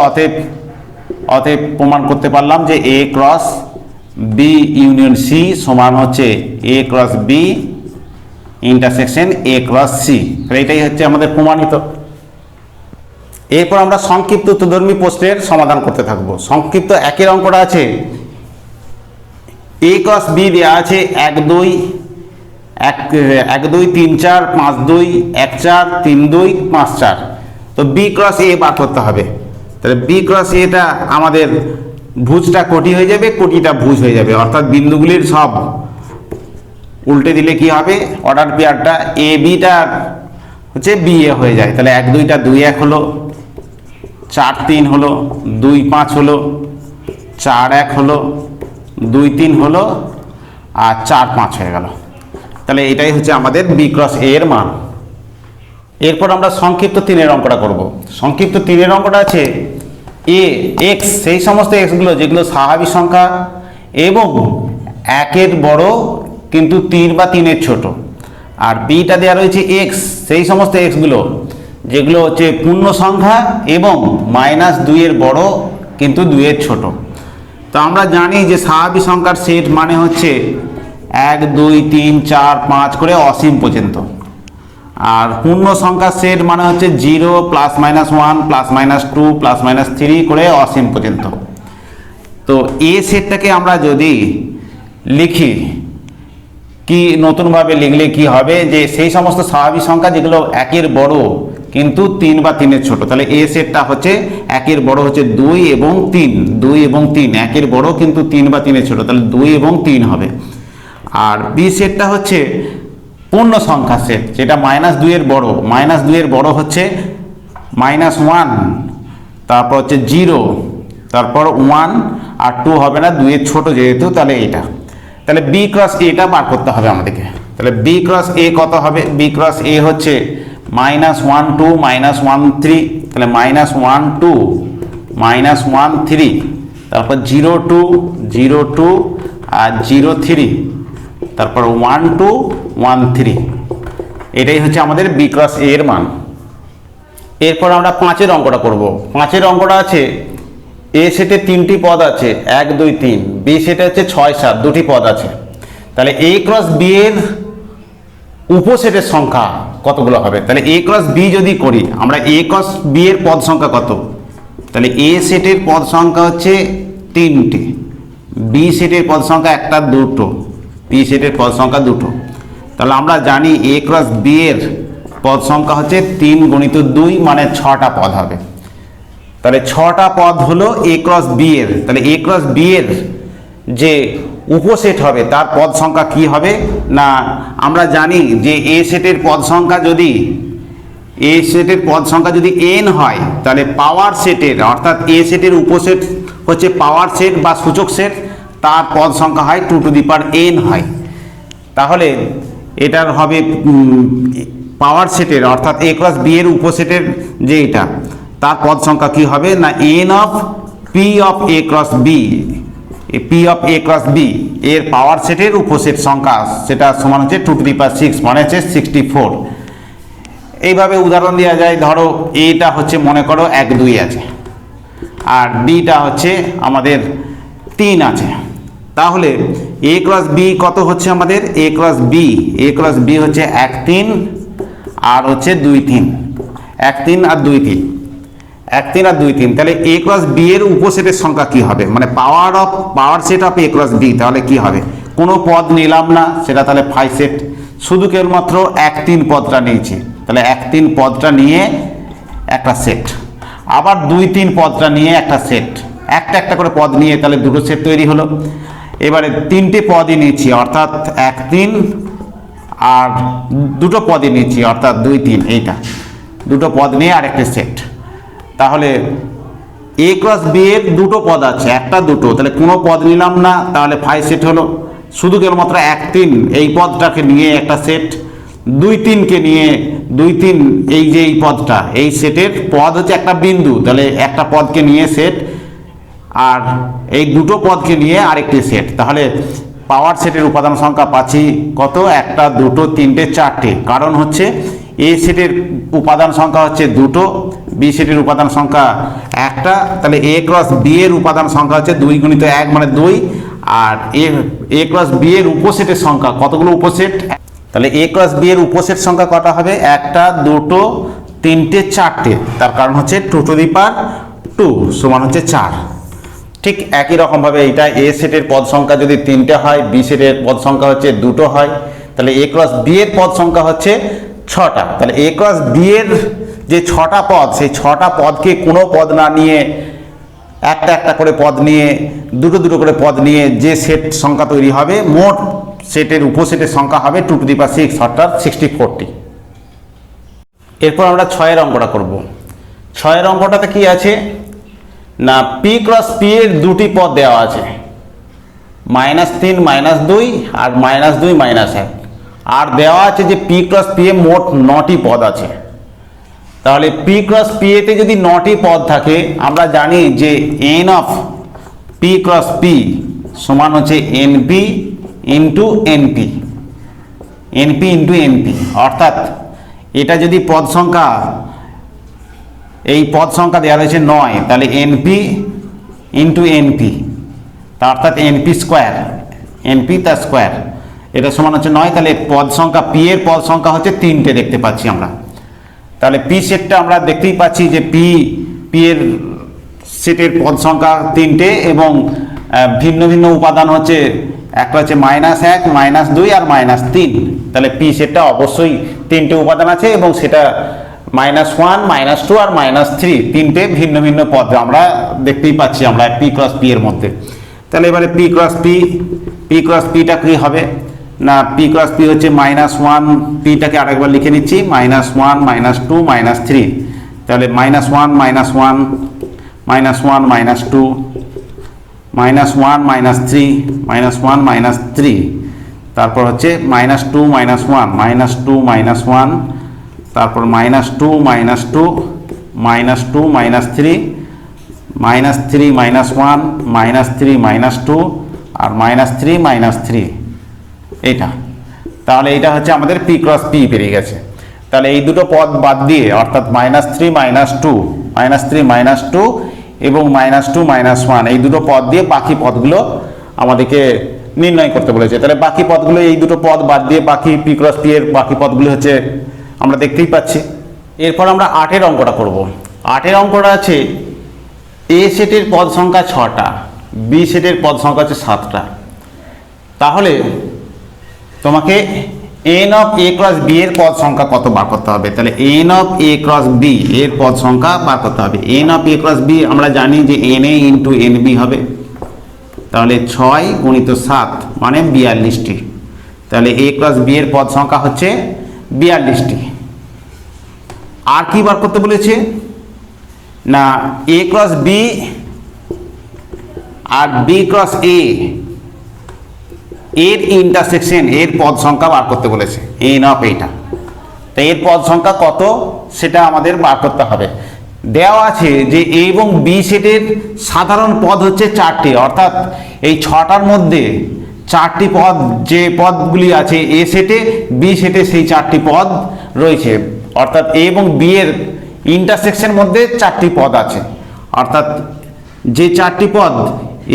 অতএব প্রমাণ করতে পারলাম যে A cross B union C সমান হচ্ছে A cross B intersection A cross C. এটাই হচ্ছে আমাদের প্রমাণিত। এরপর আমরা সংক্ষিপ্ত উত্তরধর্মী প্রশ্নের সমাধান করতে থাকবো। সংক্ষিপ্ত একের অঙ্কটা আছে এ ক্রস বি দেওয়া আছে 1 2 1 2 3 4 5 2 1 4 3 2 5 4। তো বি ক্রস এ বার করতে হবে। তাহলে বি ক্রস এটা আমাদের ভুজটা কোটি হয়ে যাবে, কোটিটা ভুজ হয়ে যাবে, অর্থাৎ বিন্দুগুলির সব উল্টে দিলে কি হবে? অর্ডার পেয়ারটা এ বিটা হচ্ছে বি এ হয়ে যায়। তাহলে 1 2টা 2 1 হলো, 4 3 হলো, 2 5 হলো, 4 1 হলো, 2 3 হলো, আর 4 5 হয়ে গেল। তাহলে এটাই হচ্ছে আমাদের বি ক্রস এ এর মান। এরপর আমরা সংক্ষিপ্ত 3-এর অঙ্কটা করব। সংক্ষিপ্ত 3-এর অঙ্কটা আছে এ এক্স, সেই সমস্ত এক্সগুলো যেগুলো স্বাভাবিক সংখ্যা এবং 1-এর বড় কিন্তু 3 বা 3-এর ছোট, আর বিটা দেওয়া রয়েছে এক্স, সেই সমস্ত এক্সগুলো যেগুলো হচ্ছে পূর্ণ সংখ্যা এবং -2-এর বড় কিন্তু 2-এর ছোট। তো আমরা জানি যে স্বাভাবিক সংখ্যার সেট মানে হচ্ছে 1 2 3 4 5 করে অসীম পর্যন্ত, আর পূর্ণ সংখ্যার সেট মানে হচ্ছে 0 +-1 +-2 +-3 করে অসীম পর্যন্ত। তো এ সেটটাকে আমরা যদি লিখি, কি নতুনভাবে লিখলে কি হবে? যে সেই সমস্ত স্বাভাবিক সংখ্যা যেগুলো 1-এর বড় কিন্তু 3 বা 3-এর ছোট, তাহলে এ সেটটা হচ্ছে 1-এর বড় হচ্ছে 2 এবং 3, 2 এবং 3, 1-এর বড় কিন্তু 3 বা 3-এর ছোট, তাহলে 2 এবং 3 হবে। আর বি সেটটা হচ্ছে পূর্ণ সংখ্যা সেট, যেটা -2-এর বড়, -2-এর বড় হচ্ছে -1, তারপর হচ্ছে 0, তারপর 1 আর 2 হবে না, 2-এর ছোট যেহেতু, তাহলে এটা। তাহলে বি ক্রস এটা বার করতে হবে আমাদেরকে। তাহলে বি ক্রস এ কত হবে? বি ক্রস এ হচ্ছে -1 2 -1 3, তাহলে -1 2 -1 3, তারপর 0 2 0 2 আর 0 3, তারপর 1 2 1 3। এটাই হচ্ছে আমাদের বি ক্রস এ এর মান। এরপর আমরা 5-এর অঙ্কটা করব। 5-এর অঙ্কটা আছে এ সেটে 3টি পদ আছে 1 2 3, বি সেটে হচ্ছে 6 7 2টি পদ আছে। তাহলে এ ক্রস বি এর উপসেটের সংখ্যা কতগুলো হবে? তাহলে এ ক্রস বি যদি করি আমরা, এ ক্রস বি এর পদ সংখ্যা কত? তাহলে এ সেটের পদ সংখ্যা হচ্ছে 3টে, বি সেটের পদ সংখ্যা 1টা 2টো, বি সেটের পদ সংখ্যা 2টো। তাহলে আমরা জানি এ ক্রস বি এর পদ সংখ্যা হচ্ছে 3 × 2 মানে 6টা পদ হবে। তাহলে 6টা পদ হলো এ ক্রস বি এর। তাহলে এ ক্রস বি এর যে উপসেট হবে তার পদ সংখ্যা কি হবে? না, আমরা জানি যে এ সেটের পদ সংখ্যা যদি n হয়, তাহলে পাওয়ার সেটের, অর্থাৎ এ সেটের উপসেট হচ্ছে পাওয়ার সেট বা সূচক সেট, তার পদ সংখ্যা হয় 2n হয়। তাহলে এটার হবে পাওয়ার সেটের অর্থাৎ এ ক্রস বি এর উপসেটের যে এটা তার পদ সংখ্যা কি হবে না n of P of A cross B, P of A cross B এর পাওয়ার সেটের উপসেট সংখ্যা সেটা সমান হচ্ছে 2⁶ মানে হচ্ছে 64। এইভাবে উদাহরণ দেওয়া যায়, ধরো এটা হচ্ছে মনে করো 1 2 আছে আর বিটা হচ্ছে আমাদের 3 আছে, তাহলে এ ক্রস বি কত হচ্ছে আমাদের এ ক্রস বি হচ্ছে 1 3 আর হচ্ছে 2 3, 1 3 আর 2 3, 1 3 আর 2 3, তাহলে এ ক্রস বি এর উপসেটের সংখ্যা কি হবে মানে power set of A cross B, তাহলে কি হবে কোনো পদ নিলাম না সেটা তাহলে 5 সেট, শুধু কেবলমাত্র 1 3 পদটা নিয়েছি, তাহলে 1 3 পদটা নিয়ে একটা সেট, আবার 2 3 পদটা নিয়ে একটা সেট, একটা একটা করে পদ নিয়ে তাহলে দুটো সেট তৈরি হলো। এবারে 3টে পদই নিয়েছি অর্থাৎ 1 3 আর দুটো পদই নিয়েছি অর্থাৎ 2 3, এইটা দুটো পদ নিয়ে আরেকটা সেট, তাহলে এ ক্রস বি এর দুটো পদ আছে একটা দুটো, তাহলে কোনো পদ নিলাম না তাহলে 5 সেট হলো, শুধু কেবলমাত্র 1 3 এই পদটাকে নিয়ে একটা সেট, 2 3 কে নিয়ে 2 3 এই যে এই পদটা এই সেটের পদ হচ্ছে একটা বিন্দু, তাহলে একটা পদকে নিয়ে সেট আর এই দুটো পদকে নিয়ে আরেকটি সেট, তাহলে পাওয়ার সেটের উপাদান সংখ্যা পাচ্ছি কত 1 2 3 4টে, কারণ হচ্ছে এ সেটের উপাদান সংখ্যা হচ্ছে 2টো, বি সেটের উপাদান সংখ্যা 1টা, তাহলে এ ক্রস বি এর উপাদান সংখ্যা হচ্ছে 2 × 1 মানে 2, আর এ ক্রস বি এর উপসেটের সংখ্যা কতগুলো উপসেট, তাহলে এ ক্রস বি এর উপসেট সংখ্যা কটা হবে 1টা 2টো 3টে 4টে, তার কারণ হচ্ছে 2⁻2 সমান হচ্ছে 4। ঠিক একই রকমভাবে এইটা এ সেটের পদ সংখ্যা যদি 3টে হয়, বি সেটের পদ সংখ্যা হচ্ছে 2টো হয়, তাহলে এ ক্রস বি এর পদ সংখ্যা হচ্ছে 6টা, তাহলে এ ক্রস বি এর যে 6টা পদ সেই 6টা পদকে কোনো পদ না নিয়ে একটা একটা করে পদ নিয়ে দুটো দুটো করে পদ নিয়ে যে সেট সংখ্যা তৈরি হবে, মোট সেটের উপসেটের সংখ্যা হবে 2⁶ অর্থাৎ 64টি। এরপর আমরা 6 অঙ্কটা করব। 6 অঙ্কটাতে কি আছে না পি ক্রস পি এর দুটি পদ দেওয়া আছে, -3 -2 আর -2 -1, আর দেওয়া আছে যে পি ক্রস পি এ মোট 9টি পদ আছে। তাহলে পি ক্রস পি এতে যদি 9টি পদ থাকে আমরা জানি যে n of P cross P সমান হচ্ছে n P into n P, n P into n P, অর্থাৎ এটা যদি পদ সংখ্যা এই পদ সংখ্যা দেওয়া রয়েছে 9, তাহলে এনপি ইন্টু এনপি অর্থাৎ এনপি স্কোয়ার, এনপি তার স্কোয়ার, এটা সমান হচ্ছে 9, তাহলে পদ সংখ্যা পি এর পদ সংখ্যা হচ্ছে 3টে দেখতে পাচ্ছি আমরা, তাহলে পি সেটটা আমরা দেখতেই পাচ্ছি যে পি এর সেটের পদ সংখ্যা 3টে এবং ভিন্ন ভিন্ন উপাদান হচ্ছে একটা হচ্ছে -1 -2 আর -3, তাহলে পি সেটটা অবশ্যই 3টে উপাদান আছে এবং সেটা -1 -2 আর -3 তিনটে ভিন্ন ভিন্ন পদ আমরা দেখতেই পাচ্ছি আমরা পি ক্রস পি এর মধ্যে। তাহলে এবারে পি ক্রস পিটা কি হবে না পি ক্রস পি হচ্ছে -1, পিটাকে আরেকবার লিখে নিচ্ছি -1 -2 -3, তাহলে -1 -1 -1 -2 -1 -3 -1 -3, তারপর হচ্ছে -2 -1 -2 -1, তারপর -2 -2 -2 -3 -3 -1 -3 -2 আর -3 -3, এটা তাহলে এটা হচ্ছে আমাদের পি ক্রস পি বেরিয়ে গেছে। তাহলে এই দুটো পদ বাদ দিয়ে অর্থাৎ -3 -2 এবং -2 -1 এই দুটো পদ দিয়ে বাকি পদগুলো আমাদেরকে নির্ণয় করতে বলেছে। তাহলে বাকি পদগুলো এই দুটো পদ বাদ দিয়ে বাকি পি ক্রস পি এর বাকি পদগুলো হচ্ছে আমরা দেখতেই পাচ্ছি। এরপর আমরা 8 অঙ্কটা করব। 8 অঙ্কটা আছে এ সেটের পদ সংখ্যা 6টা, বি সেটের পদ সংখ্যা হচ্ছে 7টা, তাহলে তোমাকে n of A cross B এর পদ সংখ্যা কত বার করতে হবে। তাহলে n of A cross B এর পদ সংখ্যা বার করতে হবে। N of A cross B আমরা জানি যে n A into n B হবে, তাহলে 6 × 7 মানে 42টি, তাহলে এ ক্রস বি এর পদ সংখ্যা হচ্ছে 42টি। আর কি বার করতে বলেছে না এ ক্রস বি আর বি ক্রস এ এর ইন্টারসেকশন, এর পদ সংখ্যা বার করতে বলেছে, এন অফ এইটা। তো এর পদ সংখ্যা কত সেটা আমাদের বার করতে হবে। দেওয়া আছে যে এ এবং বি সেটের সাধারণ পদ হচ্ছে 4টি, অর্থাৎ এই 6টার মধ্যে 4টি পদ, যে পদগুলি আছে এ সেটে বি সেটে সেই 4টি পদ রয়েছে, অর্থাৎ এ এবং বি এর ইন্টারসেকশন মধ্যে 4টি পদ আছে, অর্থাৎ যে 4টি পদ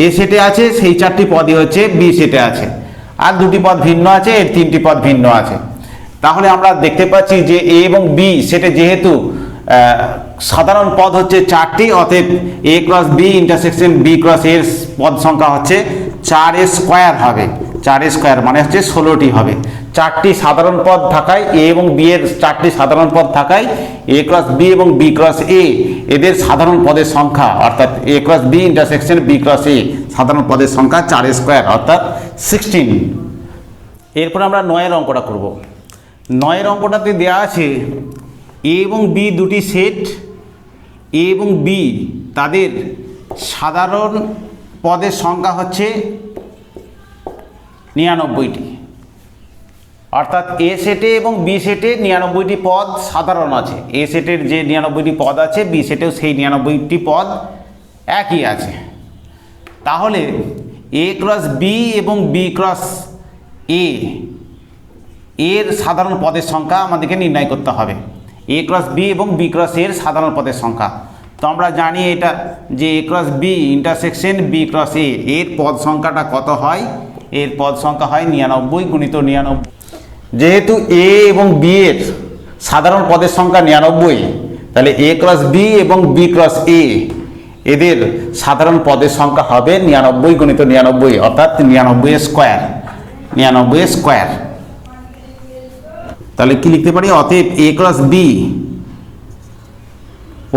এ সেটে আছে সেই 4টি পদই হচ্ছে বি সেটে আছে, আর 2টি পদ ভিন্ন আছে, এর 3টি পদ ভিন্ন আছে। তাহলে আমরা দেখতে পাচ্ছি যে এ এবং বি সেটে যেহেতু সাধারণ পদ হচ্ছে 4টি, অতএব A cross B intersection B cross এর পদ সংখ্যা হচ্ছে 4a স্কোয়ার হবে। 4a স্কোয়ার মানে হচ্ছে 16টি হবে। 4টি সাধারণ পদ থাকায় এ এবং বি এর 4টি সাধারণ পদ থাকায় এ ক্রস বি এবং বি ক্রস এ এদের সাধারণ পদের সংখ্যা, অর্থাৎ A cross B intersection B cross A সাধারণ পদের সংখ্যা 4a স্কোয়ার অর্থাৎ 16। এরপর আমরা 9-এর অঙ্কটা করব। 9-এর অঙ্কটাতে দেওয়া আছে এ এবং বি দুটি সেট, এ এবং বি তাদের সাধারণ পদের সংখ্যা হচ্ছে 99টি, অর্থাৎ এ সেটে এবং বি সেটে 99টি পদ সাধারণ আছে। এ সেটের যে 99টি পদ আছে বি সেটেও সেই 99টি পদ একই আছে। তাহলে এ ক্রস বি এবং বি ক্রস এ এর সাধারণ পদের সংখ্যা আমাদেরকে নির্ণয় করতে হবে। এ ক্রস বি এবং বি ক্রস এর সাধারণ পদের সংখ্যা, তো আমরা জানি এটা যে A cross B intersection B cross A এর পদ সংখ্যাটা কত হয়, এর পদ সংখ্যা হয় 99 গুণিত 99। যেহেতু এ এবং বি এর সাধারণ পদের সংখ্যা 99, তাহলে এ ক্রস বি এবং বি ক্রস এ এদের সাধারণ পদের সংখ্যা হবে 99 গুণিত 99 অর্থাৎ 99 স্কোয়ার। 99 স্কোয়ার তাহলে কি লিখতে পারি, অতএব A cross B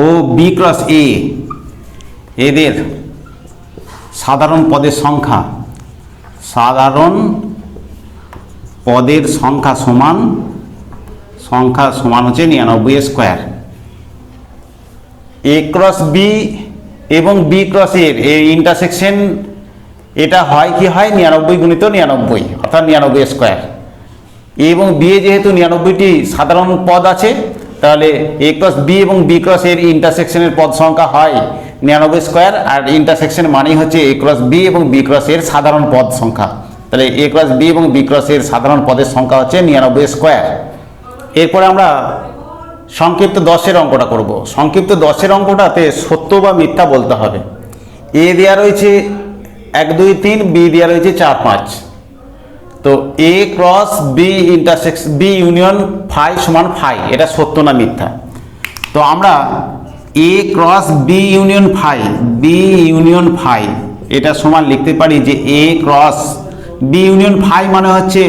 O B cross A এদের সাধারণ পদের সংখ্যা, সাধারণ পদের সংখ্যা সমান হচ্ছে 99 স্কোয়ার। এ ক্রস বি এবং বি ক্রস এর ইন্টারসেকশন এটা হয় কি হয় 99 গুণিত 99 অর্থাৎ 99 স্কোয়ার। এ এবং বি এ যেহেতু 99টি সাধারণ পদ আছে, তাহলে এ ক্রস বি এবং বি ক্রস এর ইন্টারসেকশনের পদ সংখ্যা হয় 99 স্কোয়ার, আর ইন্টারসেকশন মানেই হচ্ছে এ ক্রস বি এবং বি ক্রস এর সাধারণ পদ সংখ্যা। তাহলে এ ক্রস বি এবং বি ক্রস এর সাধারণ পদের সংখ্যা হচ্ছে 99 স্কোয়ার। এরপরে আমরা সংক্ষিপ্ত 10-এর অঙ্কটা করব। সংক্ষিপ্ত 10-এর অঙ্কটাতে সত্য বা মিথ্যা বলতে হবে। এ দেওয়া রয়েছে 1 2 3, বি দেওয়া রয়েছে 4 5। তো A cross B intersection B union phi সমান ফাই, এটা সত্য না মিথ্যা? তো আমরা A cross B union phi এটা সমান লিখতে পারি যে A cross B union phi মানে হচ্ছে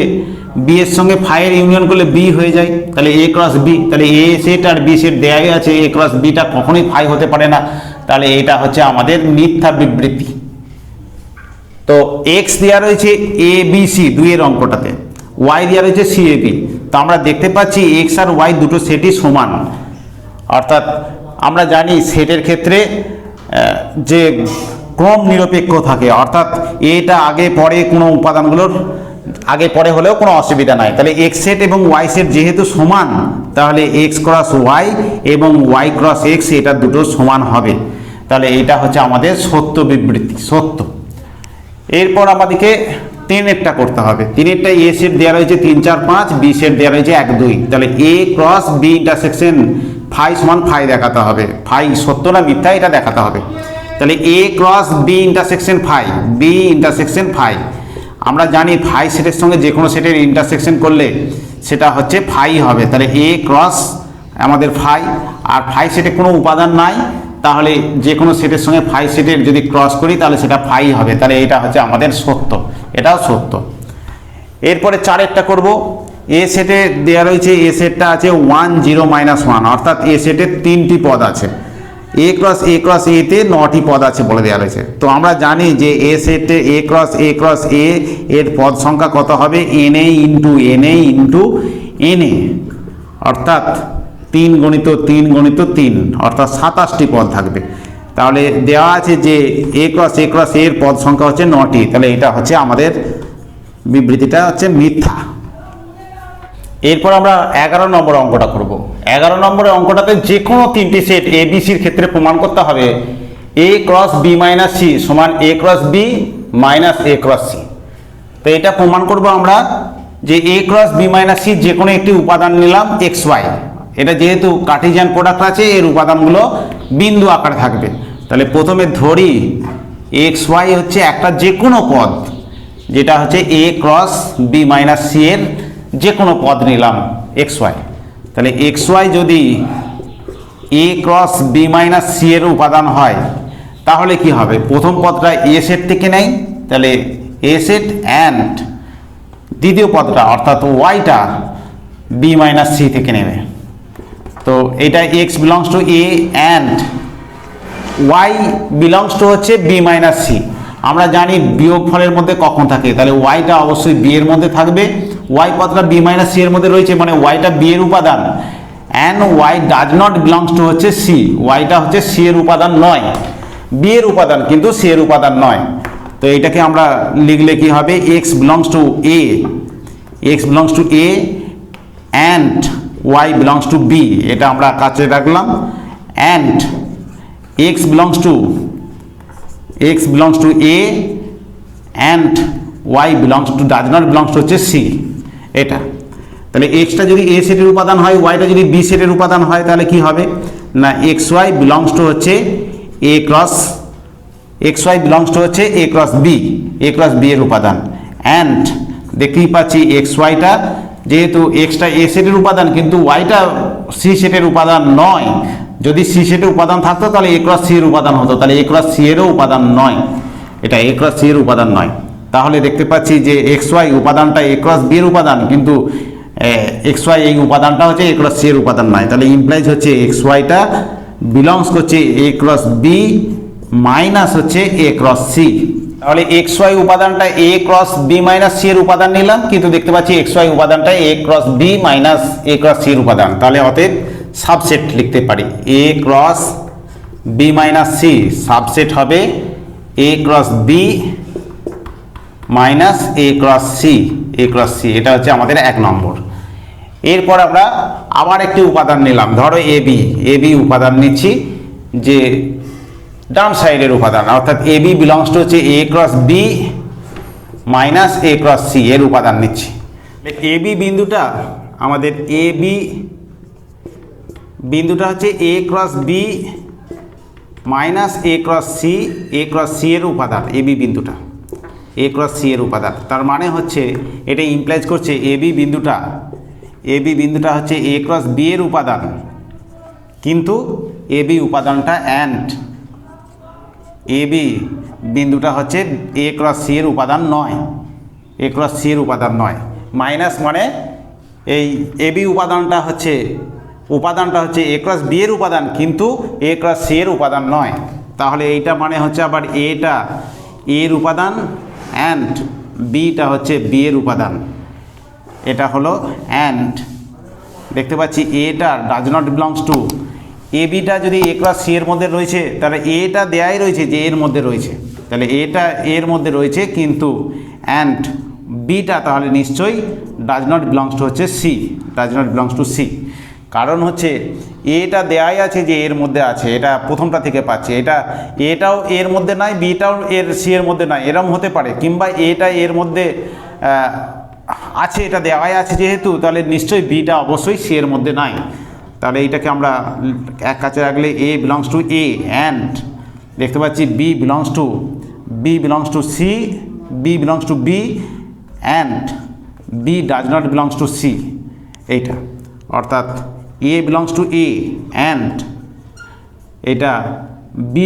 বি এর সঙ্গে ফাইয়ের ইউনিয়ন করলে বি হয়ে যায়, তাহলে এ ক্রস বি। তাহলে এ সেট আর বি সেট দেওয়াই আছে, এ ক্রস বিটা কখনোই ফাই হতে পারে না, তাহলে এটা হচ্ছে আমাদের মিথ্যা বিবৃতি। তো এক্স দেওয়া রয়েছে এ বি সি 2-এর অঙ্কটাতে, ওয়াই দেওয়া রয়েছে সি এ বি। তো আমরা দেখতে পাচ্ছি এক্স আর ওয়াই দুটো সেটই সমান, অর্থাৎ আমরা জানি সেটের ক্ষেত্রে যে ক্রম নিরপেক্ষ থাকে, অর্থাৎ এটা আগে পরে কোনো উপাদানগুলোর আগে পরে হলেও কোনো অসুবিধা নাই। তাহলে এক্স সেট এবং ওয়াই সেট যেহেতু সমান, তাহলে এক্স ক্রস ওয়াই এবং ওয়াই ক্রস এক্স এটা দুটো সমান হবে। তাহলে এটা হচ্ছে আমাদের সত্য বিবৃতি, সত্য। এরপর আমাদেরকে 3-এরটা করতে হবে। 3-এরটা এ সেট দেওয়া রয়েছে 3 4 5, বি সেট দেওয়া রয়েছে 1 2। তাহলে A cross B intersection phi সমান ফাই দেখাতে হবে। ফাই সত্য না মিথ্যা এটা দেখাতে হবে। তাহলে A cross B intersection phi, আমরা জানি ফাই সেটের সঙ্গে যে কোনো সেটের ইন্টারসেকশন করলে সেটা হচ্ছে ফাই হবে। তাহলে এ ক্রস আমাদের ফাই, আর ফাই সেটে কোনো উপাদান নাই, তাহলে যে কোনো সেটের সঙ্গে ফাই সেটের যদি ক্রস করি তাহলে সেটা ফাই হবে। তাহলে এটা হচ্ছে আমাদের সত্য, এটাও সত্য। এরপরে 4-এরটা করব। এ সেটে দেওয়া রয়েছে, এ সেটটা আছে 1 0 -1, অর্থাৎ এ সেটের 3টি পদ আছে। এ ক্রস এতে 9টি পদ আছে বলে দেওয়া রয়েছে। তো আমরা জানি যে এ সেটে এ ক্রস এ এর পদ সংখ্যা কত হবে, na ইন্টু na, অর্থাৎ 3 গুণিত 3 গুণিত 3, অর্থাৎ 27টি পদ থাকবে। তাহলে দেওয়া আছে যে এ ক্রস এর পদ সংখ্যা হচ্ছে 9টি, তাহলে এটা হচ্ছে আমাদের বিবৃতিটা হচ্ছে মিথ্যা। এরপর আমরা 11 নম্বর অঙ্কটা করব। 11 নম্বরের অঙ্কটাতে যে কোনো তিনটি সেট এ বি সির ক্ষেত্রে প্রমাণ করতে হবে A cross B minus C সমান এ cross B minus A cross C. তো এটা প্রমাণ করব আমরা যে A cross B minus C যে কোনো একটি উপাদান নিলাম এক্স ওয়াই, এটা যেহেতু কার্টেসিয়ান প্রোডাক্ট আছে এর উপাদানগুলো বিন্দু আকারে থাকবে। তাহলে প্রথমে ধরি এক্স ওয়াই হচ্ছে একটা যে কোনো পদ, যেটা হচ্ছে A cross B minus C এর যে কোনো পদ নিলাম এক্স ওয়াই। তাহলে এক্স ওয়াই যদি এ ক্রস বি মাইনাস সি এর উপাদান হয় তাহলে কি হবে, প্রথম পদটা এ সেট থেকে নেই, তাহলে এ সেট অ্যান্ড দ্বিতীয় পদটা অর্থাৎ ওয়াইটা বি মাইনাস সি থেকে নেবে। তো এটা X belongs to A and Y belongs to হচ্ছে বি মাইনাস সি। আমরা জানি বিয়োগ ফলের মধ্যে কখন থাকে, তাহলে ওয়াইটা অবশ্যই বি এর মধ্যে থাকবে, ওয়াই পদটা বি মাইনাস সি এর মধ্যে রয়েছে মানে ওয়াইটা বি এর উপাদান, and Y does not belongs to হচ্ছে সি, ওয়াইটা হচ্ছে সি এর উপাদান নয়, বি এর উপাদান কিন্তু সি এর উপাদান নয়। তো এটাকে আমরা লিখলে কি হবে, X belongs to A, X belongs to A and Y belongs to B, এটা আমরা কাছে রাখলাম, and X belongs to A and Y belongs to does not belongs to হচ্ছে সি। এটা তাহলে এক্সটা যদি এ সেটের উপাদান হয়, ওয়াইটা যদি বি সেটের উপাদান হয় তাহলে কি হবে না, এক্স ওয়াই বিলংস টু হচ্ছে A cross, x y belongs to হচ্ছে A cross B, A cross B এর উপাদান, অ্যান্ড দেখতেই পাচ্ছি এক্স ওয়াইটা যেহেতু এক্সটা এ সেটের উপাদান কিন্তু ওয়াইটা সি সেটের উপাদান নয়, যদি সি সেটের উপাদান থাকতো তাহলে এ ক্রস সি এর উপাদান হতো, তাহলে এ ক্রস সি এরও উপাদান নয়, এটা এ ক্রস সি এর উপাদান নয়। তাহলে দেখতে পাচ্ছি যে এক্স ওয়াই উপাদানটা এ ক্রস বি এর উপাদান কিন্তু এক্স ওয়াই এই উপাদানটা হচ্ছে এ ক্রস সি এর উপাদান নয়, তাহলে ইমপ্লাইজ হচ্ছে এক্স ওয়াইটা বিলংস করছে এ ক্রস বি মাইনাস হচ্ছে এ ক্রস সি। তাহলে এক্স ওয়াই উপাদানটা A cross B minus C এর উপাদান নিলাম, কিন্তু দেখতে পাচ্ছি এক্স ওয়াই উপাদানটা A cross B minus A cross C এর উপাদান, তাহলে অতএব সাবসেট লিখতে পারি A cross B minus C subset হবে A cross B minus A cross C, A cross C, এটা হচ্ছে আমাদের 1 নম্বর। এরপর আমরা আবার একটি উপাদান নিলাম, ধরো এ বি উপাদান নিচ্ছি যে ডান সাইডের উপাদান, অর্থাৎ এ বি বিলংস টু হচ্ছে A cross B minus A cross C এর উপাদান নিচ্ছি। এ বি বিন্দুটা আমাদের এ বি বিন্দুটা হচ্ছে A cross B minus A cross C এর উপাদান, এ বি বিন্দুটা এ ক্রস সি এর উপাদান, তার মানে হচ্ছে এটা ইমপ্লাইজ করছে এ বি বিন্দুটা হচ্ছে এ ক্রস বি এর উপাদান, কিন্তু এ বি উপাদানটা অ্যান্ড এ বি বিন্দুটা হচ্ছে এ ক্রস সি এর উপাদান নয়, এ ক্রস সি এর উপাদান নয়, মাইনাস মানে এই এ বি উপাদানটা হচ্ছে এ ক্রস বি এর উপাদান কিন্তু এ ক্রস সি এর উপাদান নয়, তাহলে এইটা মানে হচ্ছে আবার এটা এর উপাদান অ্যান্ড বিটা হচ্ছে বি এর উপাদান, এটা হলো অ্যান্ড দেখতে পাচ্ছি এটা does not belongs to, A beta যদি এ ক্রস সি এর মধ্যে রয়েছে তাহলে এটা দেয়াই রয়েছে যে এর মধ্যে রয়েছে, তাহলে এটা এর মধ্যে রয়েছে কিন্তু অ্যান্ড বিটা তাহলে নিশ্চয়ই ডাজ নট বিলংস টু হচ্ছে C, does not belongs to C, কারণ হচ্ছে এটা দেয়াই আছে যে এর মধ্যে আছে, এটা প্রথমটা থেকে পাচ্ছে, এটাও এর মধ্যে নাই, বিটাও এর সি এর মধ্যে নাই, এরম হতে পারে, কিংবা এটা এর মধ্যে আছে, এটা দেওয়াই আছে যেহেতু তাহলে নিশ্চয়ই বিটা অবশ্যই সি এর মধ্যে নাই, তাহলে এইটাকে আমরা এক কাছে রাখলে A belongs to A and দেখতে পাচ্ছি B belongs to C, B belongs to B and B does not belongs to C, এইটা অর্থাৎ A belongs to A and এটা বি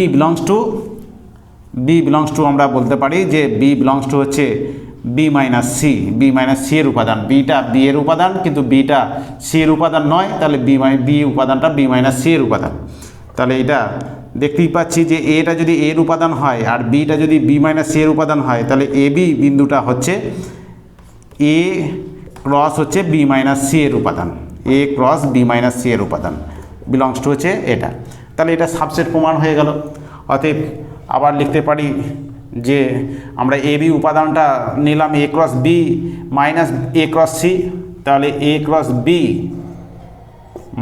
বিলংস টু আমরা বলতে পারি যে বি বিলংস টু হচ্ছে বি মাইনাস সি এর উপাদান, বিটা বি এর উপাদান কিন্তু বিটা সি এর উপাদান নয়, তাহলে বি উপাদানটা বি মাইনাস সি এর উপাদান, তাহলে এটা দেখতেই পাচ্ছি যে এটা যদি এর উপাদান হয় আর বিটা যদি বি মাইনাস সি এর উপাদান হয় তাহলে এ বি বিন্দুটা হচ্ছে এ ক্রস হচ্ছে বি মাইনাস সি এর উপাদান, এ ক্রস বি মাইনাস সি এর উপাদান বিলংস টু হচ্ছে এটা, তাহলে এটা সাবসেট প্রমাণ হয়ে গেল। অতএব আবার লিখতে পারি যে আমরা এ বি উপাদানটা নিলাম এ cross B minus A cross C, তাহলে A cross B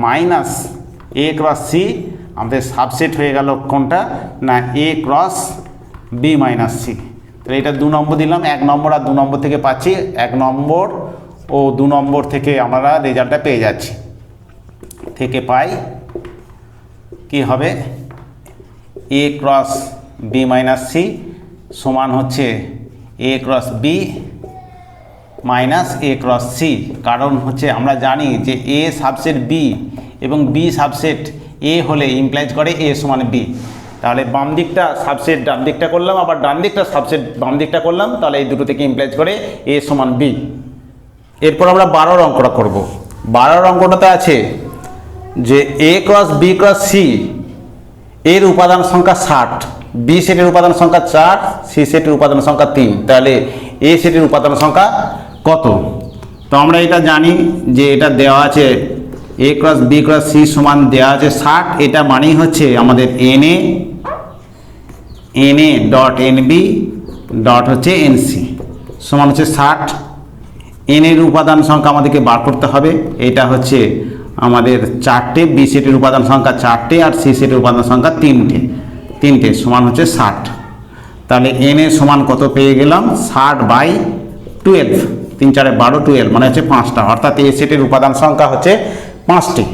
minus A cross C আমাদের সাবসেট হয়ে গেল কোনটা না এ ক্রস বি মাইনাস সি। তাহলে এটা 2 নম্বর দিলাম, 1 নম্বর আর 2 নম্বর থেকে পাচ্ছি, 1 নম্বর ও 2 নম্বর থেকে আমরা রেজাল্টটা পেয়ে যাচ্ছি। থেকে পাই কি হবে A cross B minus C সমান হচ্ছে A cross B minus A cross C. কারণ হচ্ছে আমরা জানি যে এ সাবসেট বি এবং বি সাবসেট এ হলে ইমপ্লাইজ করে এ সমান বি। তাহলে বাম দিকটা সাবসেট ডান দিকটা করলাম, আবার ডান দিকটা সাবসেট বাম দিকটা করলাম, তাহলে এই দুটো থেকে ইমপ্লাইজ করে এ সমান বি। এরপর আমরা 12 অঙ্কটা করব। 12 অঙ্কটাতে আছে যে A cross B cross C এর উপাদান সংখ্যা 60, বি সেটের উপাদান সংখ্যা 4, সি সেটের উপাদান সংখ্যা 3, তাহলে এ সেটের উপাদান সংখ্যা কত? তো আমরা এটা জানি যে এটা দেওয়া আছে A cross B cross C সমান দেওয়া আছে 60, এটা মানেই হচ্ছে আমাদের n A dot n B dot হচ্ছে এন সি সমান হচ্ছে 60। এন এর উপাদান সংখ্যা আমাদেরকে বার করতে হবে, এটা হচ্ছে আমাদের 4টে, বি সেটের উপাদান সংখ্যা 4টে আর সি সেটের উপাদান সংখ্যা 3টে সমান হচ্ছে 60। তাহলে এন এর সমান কত পেয়ে গেলাম 60/12, 3 4 12 12 মানে হচ্ছে 5টা, অর্থাৎ এ সেটের উপাদান সংখ্যা হচ্ছে 5টি।